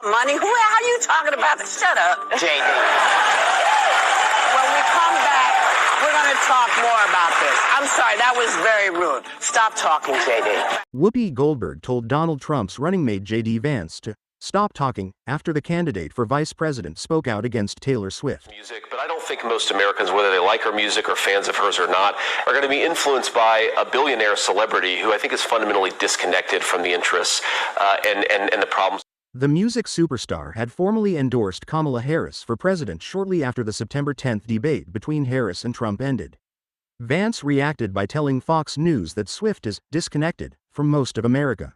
Money? Who are you talking about? Shut up, JD. When we come back, we're going to talk more about this. I'm sorry, that was very rude. Stop talking, JD. Whoopi Goldberg told Donald Trump's running mate JD Vance to stop talking after the candidate for vice president spoke out against Taylor Swift. Music, but I don't think most Americans, whether they like her music or fans of hers or not, are going to be influenced by a billionaire celebrity who I think is fundamentally disconnected from the interests and the problems. The music superstar had formally endorsed Kamala Harris for president shortly after the September 10th debate between Harris and Trump ended. Vance reacted by telling Fox News that Swift is disconnected from most of America.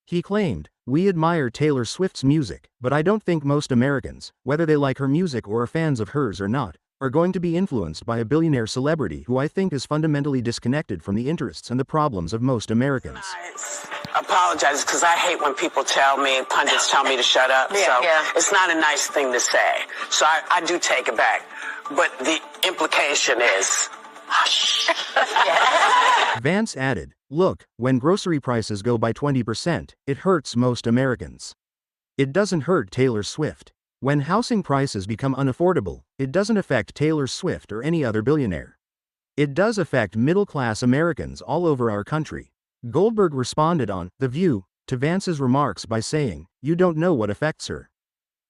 He claimed, "We admire Taylor Swift's music, but I don't think most Americans, whether they like her music or are fans of hers or not, are going to be influenced by a billionaire celebrity who I think is fundamentally disconnected from the interests and the problems of most Americans." I apologize because I hate when people tell me, pundits tell me to shut up. It's not a nice thing to say. So I do take it back. But the implication is, hush. Vance added, "Look, when grocery prices go by 20%, it hurts most Americans. It doesn't hurt Taylor Swift. When housing prices become unaffordable, it doesn't affect Taylor Swift or any other billionaire. It does affect middle-class Americans all over our country." Goldberg responded on The View to Vance's remarks by saying, "You don't know what affects her.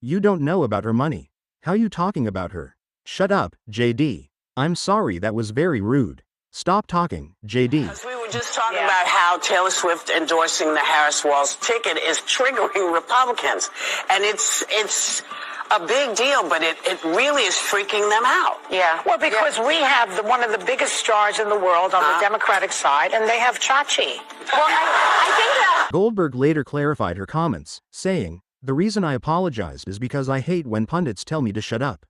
You don't know about her money. How you talking about her? Shut up, JD. I'm sorry, that was very rude. Stop talking, JD." We were just talking about how Taylor Swift endorsing the Harris-Walz ticket is triggering Republicans. And it's a big deal, but it really is freaking them out. Yeah. Well, because we have one of the biggest stars in the world on the Democratic side, and they have Chachi. Well, I think that... Goldberg later clarified her comments, saying, "The reason I apologized is because I hate when pundits tell me to shut up.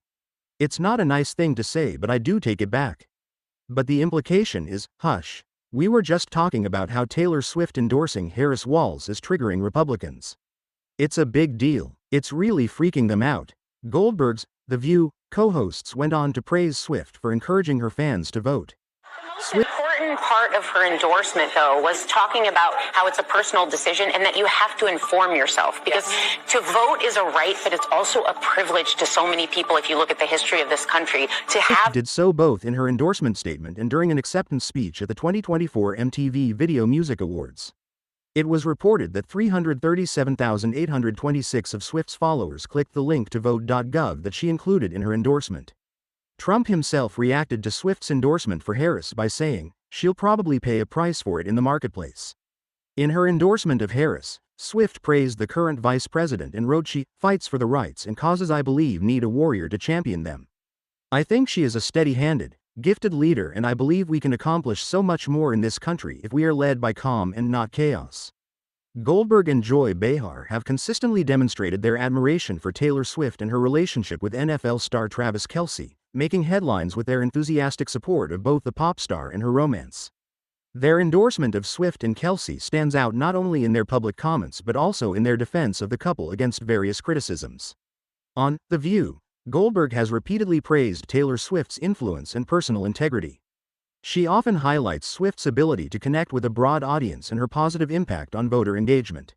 It's not a nice thing to say, but I do take it back. But the implication is, hush. We were just talking about how Taylor Swift endorsing Harris-Walz is triggering Republicans. It's a big deal. It's really freaking them out." Goldberg's The View co-hosts went on to praise Swift for encouraging her fans to vote. The important part of her endorsement, though, was talking about how it's a personal decision and that you have to inform yourself. Because to vote is a right, but it's also a privilege to so many people, if you look at the history of this country, to have... Did so both in her endorsement statement and during an acceptance speech at the 2024 MTV Video Music Awards. It was reported that 337,826 of Swift's followers clicked the link to vote.gov that she included in her endorsement. Trump himself reacted to Swift's endorsement for Harris by saying, "She'll probably pay a price for it in the marketplace." In her endorsement of Harris, Swift praised the current vice president and wrote she fights for the rights and causes I believe need a warrior to champion them. "I think she is a steady-handed, gifted leader, and I believe we can accomplish so much more in this country if we are led by calm and not chaos." Goldberg and Joy Behar have consistently demonstrated their admiration for Taylor Swift and her relationship with NFL star Travis Kelce, making headlines with their enthusiastic support of both the pop star and her romance. Their endorsement of Swift and Kelce stands out not only in their public comments but also in their defense of the couple against various criticisms. On The View, Goldberg has repeatedly praised Taylor Swift's influence and personal integrity. She often highlights Swift's ability to connect with a broad audience and her positive impact on voter engagement.